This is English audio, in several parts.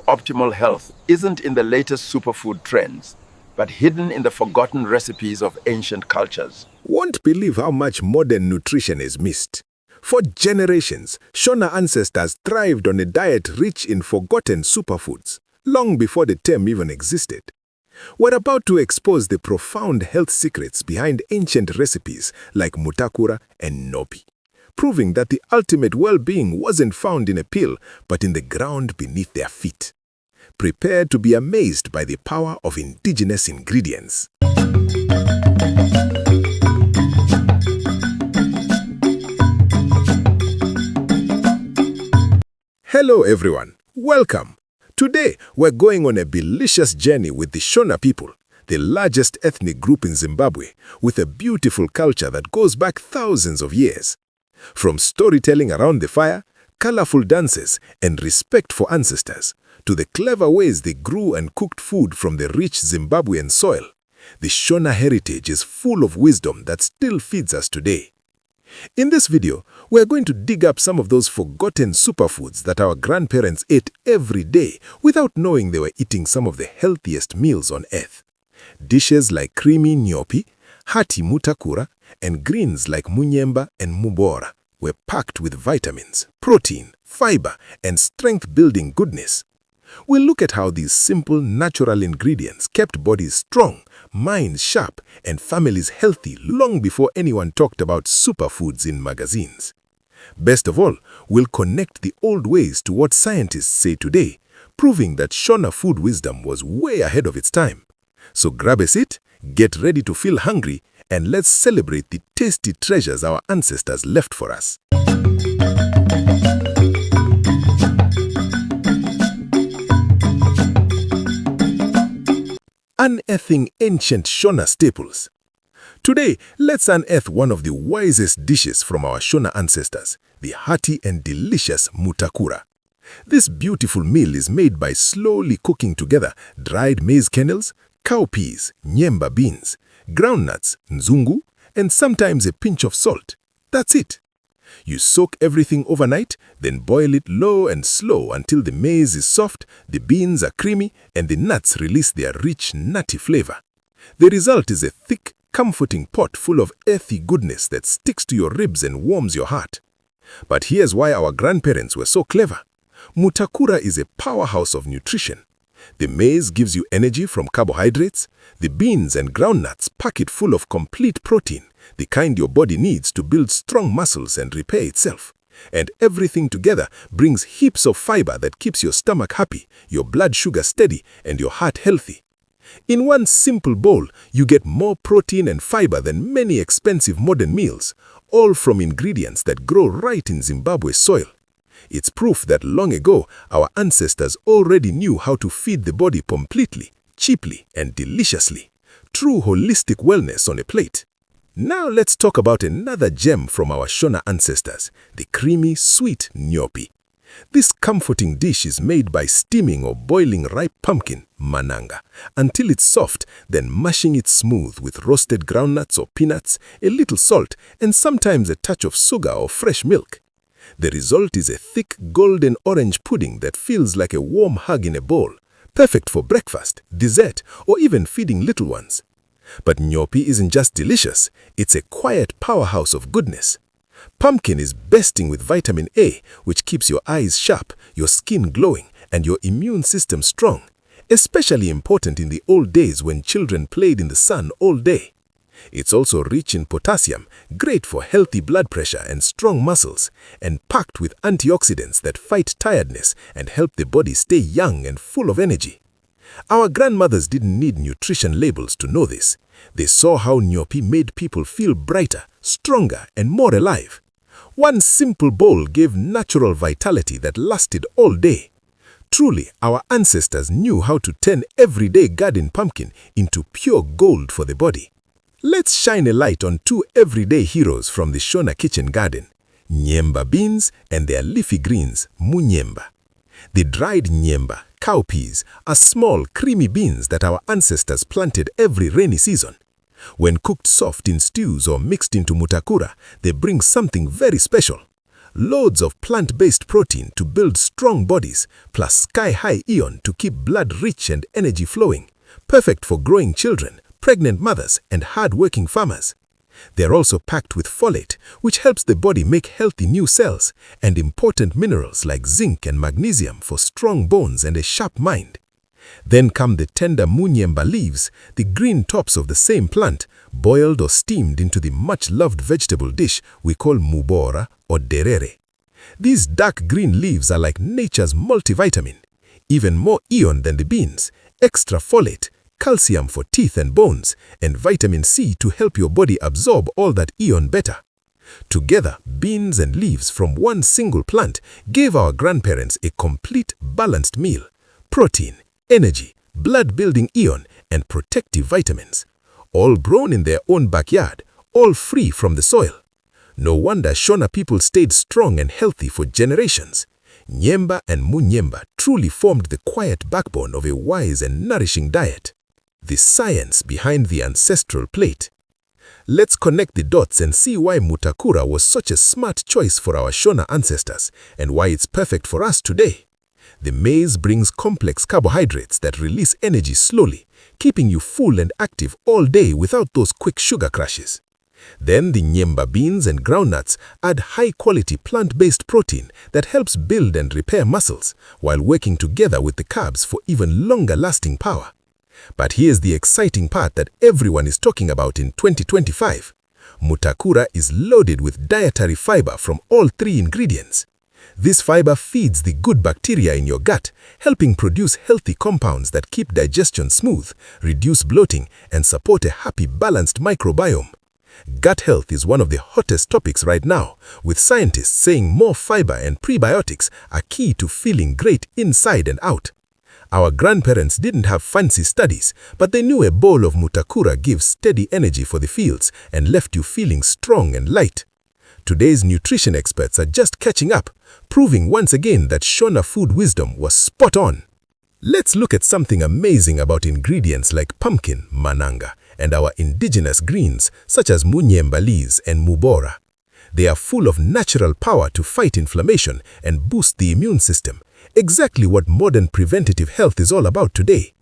optimal health isn't in the latest superfood trends, but hidden in the forgotten recipes of ancient cultures. Won't believe how much modern nutrition is missed. For generations, Shona ancestors thrived on a diet rich in forgotten superfoods, long before the term even existed. We're about to expose the profound health secrets behind ancient recipes like Mutakura and nhopi, proving that the ultimate well-being wasn't found in a pill, but in the ground beneath their feet. Prepare to be amazed by the power of indigenous ingredients. Hello everyone, welcome. Today we're going on a delicious journey with the Shona people, the largest ethnic group in Zimbabwe, with a beautiful culture that goes back thousands of years. From storytelling around the fire, colorful dances, and respect for ancestors, to the clever ways they grew and cooked food from the rich Zimbabwean soil, the Shona heritage is full of wisdom that still feeds us today. In this video, we're going to dig up some of those forgotten superfoods that our grandparents ate every day without knowing they were eating some of the healthiest meals on earth. Dishes like creamy nyopi, hearty mutakura, and greens like munyemba and mubora were packed with vitamins, protein, fiber, and strength-building goodness. We'll look at how these simple, natural ingredients kept bodies strong, minds sharp, and families healthy long before anyone talked about superfoods in magazines. Best of all, we'll connect the old ways to what scientists say today, proving that Shona food wisdom was way ahead of its time. So grab a seat, get ready to feel hungry, and let's celebrate the tasty treasures our ancestors left for us. Unearthing ancient Shona staples. Today, let's unearth one of the wisest dishes from our Shona ancestors, the hearty and delicious mutakura. This beautiful meal is made by slowly cooking together dried maize kernels, cowpeas, nyemba beans, groundnuts, nzungu, and sometimes a pinch of salt. That's it. You soak everything overnight, then boil it low and slow until the maize is soft, the beans are creamy, and the nuts release their rich, nutty flavor. The result is a thick, comforting pot full of earthy goodness that sticks to your ribs and warms your heart. But here's why our grandparents were so clever. Mutakura is a powerhouse of nutrition. The maize gives you energy from carbohydrates. The beans and groundnuts pack it full of complete protein, the kind your body needs to build strong muscles and repair itself. And everything together brings heaps of fiber that keeps your stomach happy, your blood sugar steady, and your heart healthy. In one simple bowl, you get more protein and fiber than many expensive modern meals, all from ingredients that grow right in Zimbabwe's soil. It's proof that long ago, our ancestors already knew how to feed the body completely, cheaply, and deliciously. True holistic wellness on a plate. Now let's talk about another gem from our Shona ancestors, the creamy, sweet nyopi. This comforting dish is made by steaming or boiling ripe pumpkin, mananga, until it's soft, then mashing it smooth with roasted groundnuts or peanuts, a little salt, and sometimes a touch of sugar or fresh milk. The result is a thick golden orange pudding that feels like a warm hug in a bowl, perfect for breakfast, dessert, or even feeding little ones. But nyopi isn't just delicious, it's a quiet powerhouse of goodness. Pumpkin is bursting with vitamin A, which keeps your eyes sharp, your skin glowing, and your immune system strong, especially important in the old days when children played in the sun all day. It's also rich in potassium, great for healthy blood pressure and strong muscles, and packed with antioxidants that fight tiredness and help the body stay young and full of energy. Our grandmothers didn't need nutrition labels to know this. They saw how nyopi made people feel brighter, stronger, and more alive. One simple bowl gave natural vitality that lasted all day. Truly, our ancestors knew how to turn everyday garden pumpkin into pure gold for the body. Let's shine a light on two everyday heroes from the Shona kitchen garden, nyemba beans and their leafy greens, munyemba. The dried nyemba, cowpeas, are small, creamy beans that our ancestors planted every rainy season. When cooked soft in stews or mixed into mutakura, they bring something very special. loads of plant-based protein to build strong bodies, plus sky-high iron to keep blood rich and energy flowing, perfect for growing children, pregnant mothers, and hard-working farmers. They're also packed with folate, which helps the body make healthy new cells, and important minerals like zinc and magnesium for strong bones and a sharp mind. Then come the tender munyemba leaves, the green tops of the same plant, boiled or steamed into the much-loved vegetable dish we call mubora or derere. These dark green leaves are like nature's multivitamin, even more iron than the beans, extra folate, calcium for teeth and bones, and vitamin C to help your body absorb all that iron better. Together, beans and leaves from one single plant gave our grandparents a complete, balanced meal: protein, energy, blood-building iron, and protective vitamins, all grown in their own backyard, all free from the soil. No wonder Shona people stayed strong and healthy for generations. Nyemba and munyemba truly formed the quiet backbone of a wise and nourishing diet. The science behind the ancestral plate. Let's connect the dots and see why Mutakura was such a smart choice for our Shona ancestors and why it's perfect for us today. The maize brings complex carbohydrates that release energy slowly, keeping you full and active all day without those quick sugar crashes. Then the nyemba beans and groundnuts add high-quality plant-based protein that helps build and repair muscles while working together with the carbs for even longer-lasting power. But here's the exciting part that everyone is talking about in 2025. Mutakura is loaded with dietary fiber from all three ingredients. This fiber feeds the good bacteria in your gut, helping produce healthy compounds that keep digestion smooth, reduce bloating, and support a happy, balanced microbiome. Gut health is one of the hottest topics right now, with scientists saying more fiber and prebiotics are key to feeling great inside and out. Our grandparents didn't have fancy studies, but they knew a bowl of Mutakura gives steady energy for the fields and left you feeling strong and light. Today's nutrition experts are just catching up, proving once again that Shona food wisdom was spot on. Let's look at something amazing about ingredients like pumpkin, mananga, and our indigenous greens such as munyemba leaves and mubora. They are full of natural power to fight inflammation and boost the immune system, exactly what modern preventative health is all about today.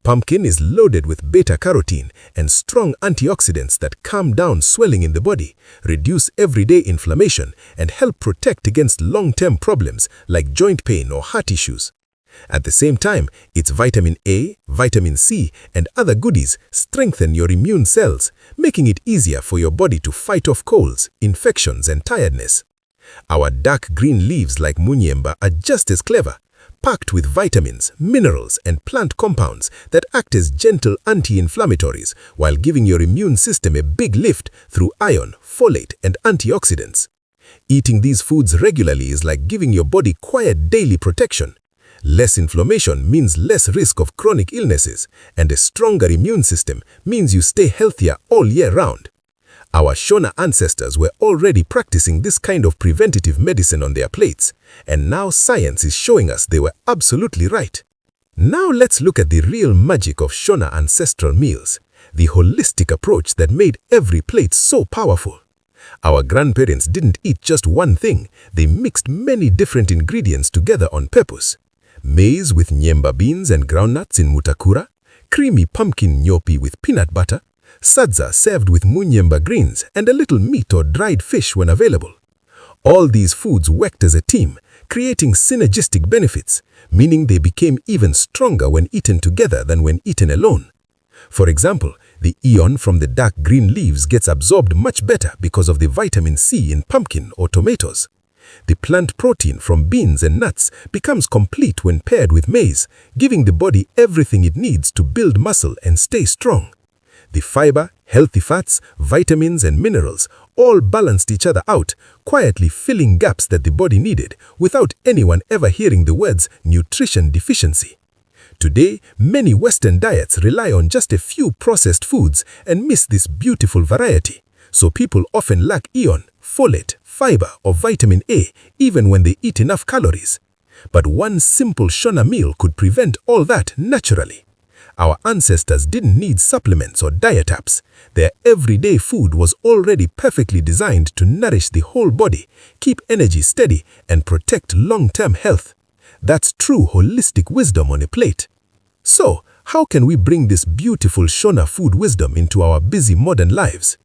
Pumpkin is loaded with beta-carotene and strong antioxidants that calm down swelling in the body, reduce everyday inflammation, and help protect against long-term problems like joint pain or heart issues. At the same time, its vitamin A, vitamin C, and other goodies strengthen your immune cells, making it easier for your body to fight off colds, infections, and tiredness. Our dark green leaves like munyemba are just as clever, packed with vitamins, minerals, and plant compounds that act as gentle anti-inflammatories while giving your immune system a big lift through iron, folate, and antioxidants. Eating these foods regularly is like giving your body quiet daily protection. Less inflammation means less risk of chronic illnesses, and a stronger immune system means you stay healthier all year round. Our Shona ancestors were already practicing this kind of preventative medicine on their plates, and now science is showing us they were absolutely right. Now let's look at the real magic of Shona ancestral meals, the holistic approach that made every plate so powerful. Our grandparents didn't eat just one thing, they mixed many different ingredients together on purpose. Maize with nyemba beans and groundnuts in Mutakura, creamy pumpkin nyopi with peanut butter, sadza served with munyemba greens, and a little meat or dried fish when available. All these foods worked as a team, creating synergistic benefits, meaning they became even stronger when eaten together than when eaten alone. For example, the iron from the dark green leaves gets absorbed much better because of the vitamin C in pumpkin or tomatoes. The plant protein from beans and nuts becomes complete when paired with maize, giving the body everything it needs to build muscle and stay strong. The fiber, healthy fats, vitamins, and minerals all balanced each other out, quietly filling gaps that the body needed without anyone ever hearing the words nutrition deficiency. Today, many Western diets rely on just a few processed foods and miss this beautiful variety, so people often lack iron, folate, fiber, or vitamin A even when they eat enough calories. But one simple Shona meal could prevent all that naturally. Our ancestors didn't need supplements or diet apps. Their everyday food was already perfectly designed to nourish the whole body, keep energy steady, and protect long-term health. That's true holistic wisdom on a plate. So, how can we bring this beautiful Shona food wisdom into our busy modern lives?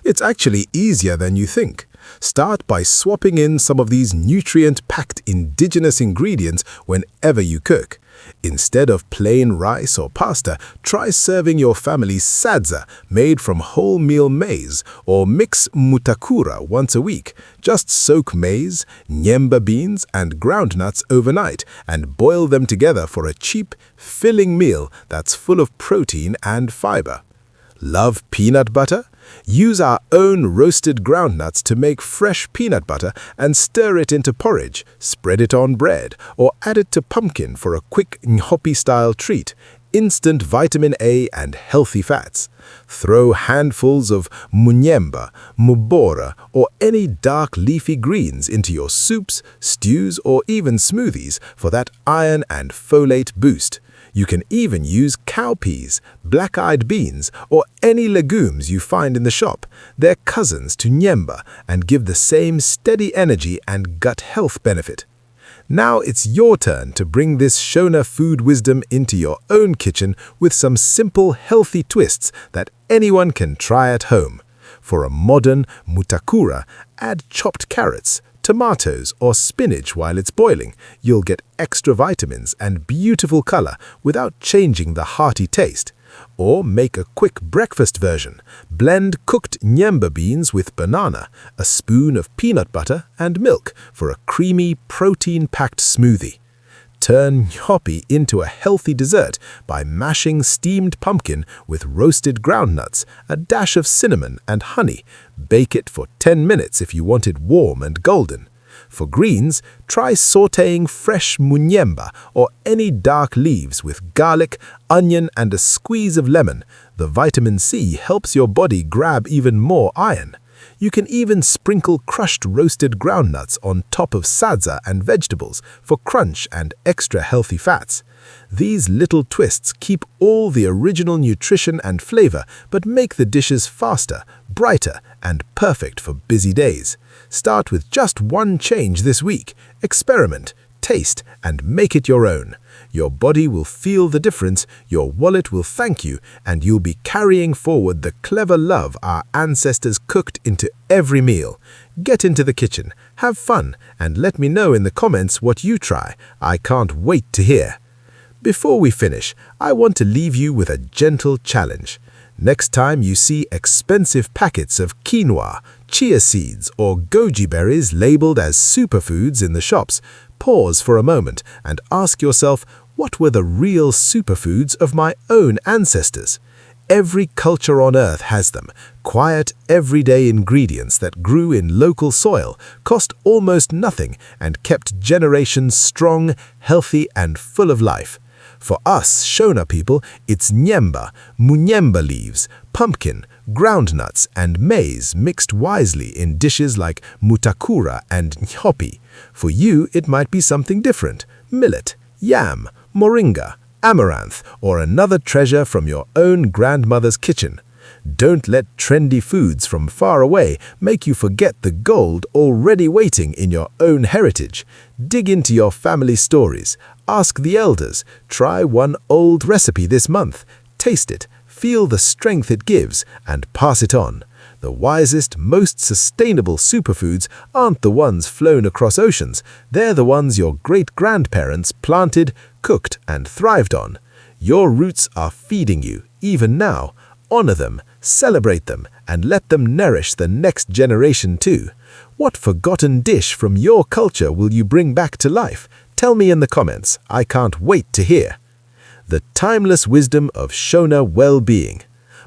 It's actually easier than you think. Start by swapping in some of these nutrient-packed indigenous ingredients whenever you cook. Instead of plain rice or pasta, try serving your family sadza made from wholemeal maize, or mix mutakura once a week. Just soak maize, nyemba beans and groundnuts overnight and boil them together for a cheap, filling meal that's full of protein and fiber. Love peanut butter? Use our own roasted groundnuts to make fresh peanut butter and stir it into porridge, spread it on bread, or add it to pumpkin for a quick nhopi-style treat. Instant vitamin A and healthy fats. Throw handfuls of munyemba, mubora, or any dark leafy greens into your soups, stews, or even smoothies for that iron and folate boost. You can even use cowpeas, black-eyed beans, or any legumes you find in the shop. They're cousins to nyemba and give the same steady energy and gut health benefit. Now it's your turn to bring this Shona food wisdom into your own kitchen with some simple, healthy twists that anyone can try at home. For a modern mutakura, add chopped carrots, tomatoes, or spinach while it's boiling. You'll get extra vitamins and beautiful color without changing the hearty taste. Or make a quick breakfast version. Blend cooked nyemba beans with banana, a spoon of peanut butter, and milk for a creamy, protein-packed smoothie. Turn nyopi into a healthy dessert by mashing steamed pumpkin with roasted groundnuts, a dash of cinnamon and honey. Bake it for 10 minutes if you want it warm and golden. For greens, try sautéing fresh munyemba or any dark leaves with garlic, onion, and a squeeze of lemon. The vitamin C helps your body grab even more iron. You can even sprinkle crushed roasted groundnuts on top of sadza and vegetables for crunch and extra healthy fats. These little twists keep all the original nutrition and flavor, but make the dishes faster, brighter, and perfect for busy days. Start with just one change this week. Experiment, taste, and make it your own. Your body will feel the difference, your wallet will thank you, and you'll be carrying forward the clever love our ancestors cooked into every meal. Get into the kitchen, have fun, and let me know in the comments what you try. I can't wait to hear. Before we finish, I want to leave you with a gentle challenge. Next time you see expensive packets of quinoa, chia seeds, or goji berries labeled as superfoods in the shops, pause for a moment and ask yourself, what were the real superfoods of my own ancestors? Every culture on earth has them. Quiet, everyday ingredients that grew in local soil, cost almost nothing, and kept generations strong, healthy, and full of life. For us Shona people, it's nyemba, munyemba leaves, pumpkin, groundnuts, and maize mixed wisely in dishes like mutakura and nhopi. For you, it might be something different: millet, yam, moringa, amaranth, or another treasure from your own grandmother's kitchen. Don't let trendy foods from far away make you forget the gold already waiting in your own heritage. Dig into your family stories. Ask the elders. Try one old recipe this month. Taste it, feel the strength it gives, and pass it on. The wisest, most sustainable superfoods aren't the ones flown across oceans. They're the ones your great-grandparents planted, cooked, and thrived on. Your roots are feeding you, even now. Honor them, celebrate them, and let them nourish the next generation too. What forgotten dish from your culture will you bring back to life? Tell me in the comments. I can't wait to hear. The timeless wisdom of Shona well-being.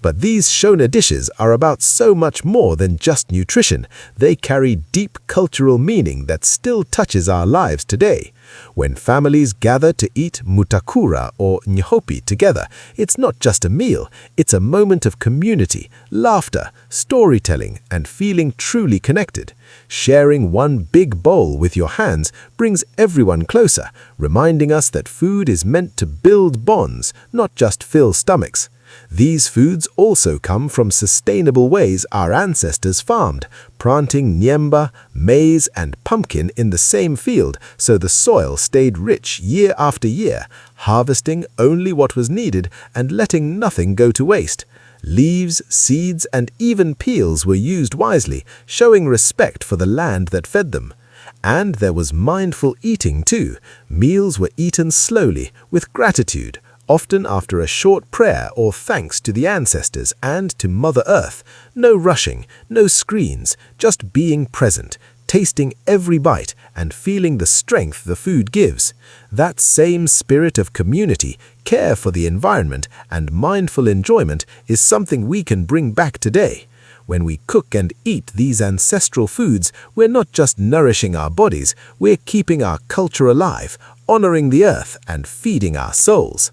But these Shona dishes are about so much more than just nutrition. They carry deep cultural meaning that still touches our lives today. When families gather to eat Mutakura or nhopi together, it's not just a meal, it's a moment of community, laughter, storytelling, and feeling truly connected. Sharing one big bowl with your hands brings everyone closer, reminding us that food is meant to build bonds, not just fill stomachs. These foods also come from sustainable ways our ancestors farmed, planting nyemba, maize, and pumpkin in the same field so the soil stayed rich year after year, harvesting only what was needed and letting nothing go to waste. Leaves, seeds, and even peels were used wisely, showing respect for the land that fed them. And there was mindful eating too. Meals were eaten slowly, with gratitude, often after a short prayer or thanks to the ancestors and to Mother Earth. No rushing, no screens, just being present, tasting every bite and feeling the strength the food gives. That same spirit of community, care for the environment, and mindful enjoyment is something we can bring back today. When we cook and eat these ancestral foods, we're not just nourishing our bodies, we're keeping our culture alive, honoring the earth, and feeding our souls.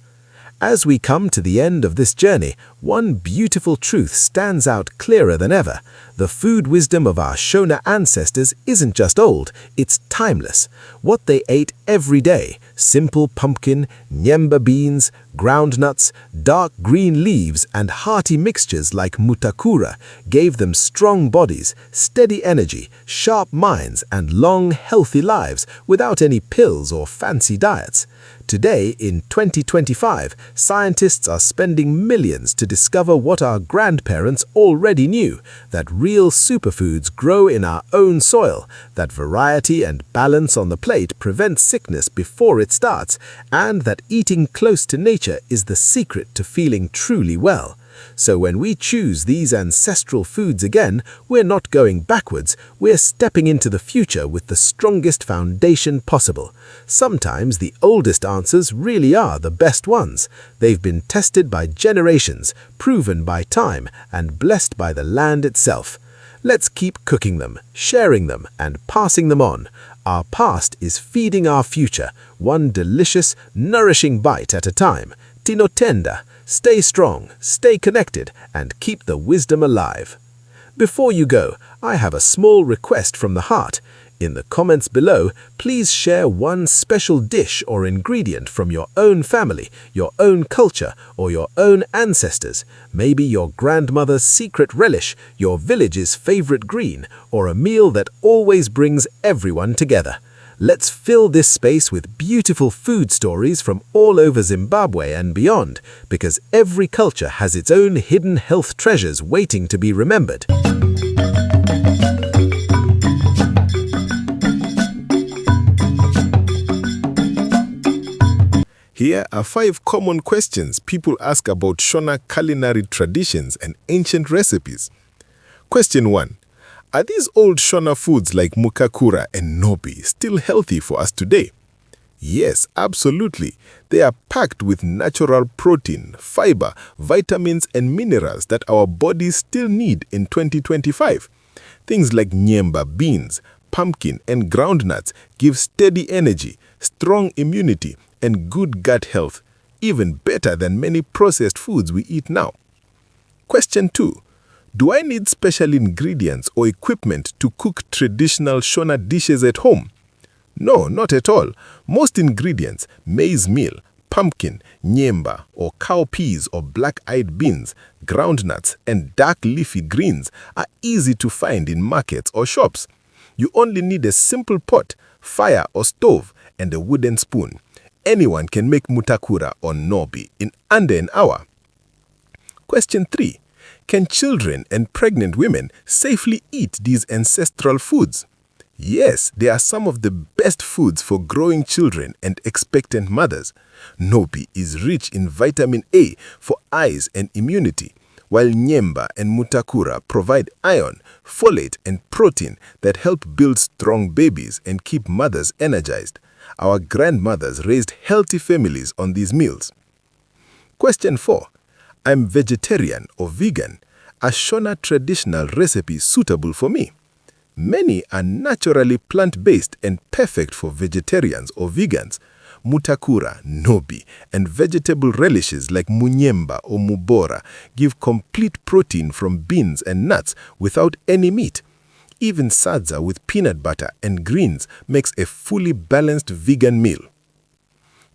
As we come to the end of this journey, one beautiful truth stands out clearer than ever. The food wisdom of our Shona ancestors isn't just old, it's timeless. What they ate every day, simple pumpkin, nyemba beans, ground nuts, dark green leaves, and hearty mixtures like mutakura, gave them strong bodies, steady energy, sharp minds, and long, healthy lives without any pills or fancy diets. Today, in 2025, scientists are spending millions to discover what our grandparents already knew, that real superfoods grow in our own soil, that variety and balance on the plate prevent sickness before it starts, and that eating close to nature is the secret to feeling truly well. So when we choose these ancestral foods again, we're not going backwards, we're stepping into the future with the strongest foundation possible. Sometimes the oldest answers really are the best ones. They've been tested by generations, proven by time, and blessed by the land itself. Let's keep cooking them, sharing them, and passing them on. Our past is feeding our future, one delicious, nourishing bite at a time. Tinotenda. Stay strong, stay connected, and keep the wisdom alive. Before you go, I have a small request from the heart. In the comments below, please share one special dish or ingredient from your own family, your own culture, or your own ancestors. Maybe your grandmother's secret relish, your village's favorite green, or a meal that always brings everyone together. Let's fill this space with beautiful food stories from all over Zimbabwe and beyond, because every culture has its own hidden health treasures waiting to be remembered. Here are 5 common questions people ask about Shona culinary traditions and ancient recipes. Question 1. Are these old Shona foods like mutakura and nhopi still healthy for us today? Yes, absolutely. They are packed with natural protein, fiber, vitamins, and minerals that our bodies still need in 2025. Things like nyemba beans, pumpkin, and groundnuts give steady energy, strong immunity, and good gut health, even better than many processed foods we eat now. Question 2. Do I need special ingredients or equipment to cook traditional Shona dishes at home? No, not at all. Most ingredients, maize meal, pumpkin, nyemba, or cowpeas or black-eyed beans, groundnuts, and dark leafy greens are easy to find in markets or shops. You only need a simple pot, fire or stove, and a wooden spoon. Anyone can make mutakura or nhopi in under an hour. Question 3. Can children and pregnant women safely eat these ancestral foods? Yes, they are some of the best foods for growing children and expectant mothers. Nhopi is rich in vitamin A for eyes and immunity, while nyemba and mutakura provide iron, folate, and protein that help build strong babies and keep mothers energized. Our grandmothers raised healthy families on these meals. Question 4. I'm vegetarian or vegan, are Shona traditional recipes suitable for me? Many are naturally plant-based and perfect for vegetarians or vegans. Mutakura, nhopi, and vegetable relishes like munyemba or mubora give complete protein from beans and nuts without any meat. Even sadza with peanut butter and greens makes a fully balanced vegan meal.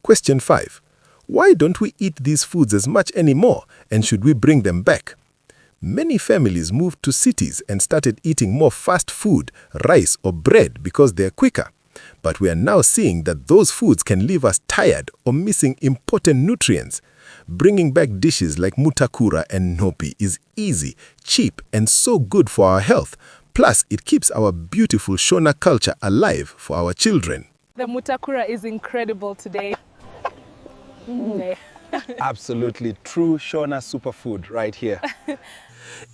Question 5. Why don't we eat these foods as much anymore, and should we bring them back? Many families moved to cities and started eating more fast food, rice or bread because they're quicker. But we are now seeing that those foods can leave us tired or missing important nutrients. Bringing back dishes like mutakura and nhopi is easy, cheap, and so good for our health. Plus, it keeps our beautiful Shona culture alive for our children. The mutakura is incredible today. Absolutely true Shona superfood right here.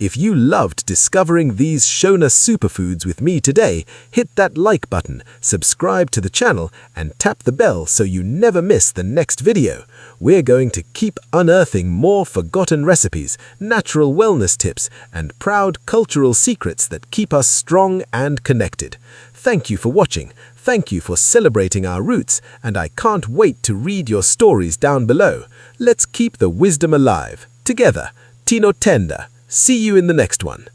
If you loved discovering these Shona superfoods with me today, hit that like button, subscribe to the channel, and tap the bell so you never miss the next video. We're going to keep unearthing more forgotten recipes, natural wellness tips, and proud cultural secrets that keep us strong and connected. Thank you for watching. Thank you for celebrating our roots, and I can't wait to read your stories down below. Let's keep the wisdom alive. Together, Tino Tenda. See you in the next one.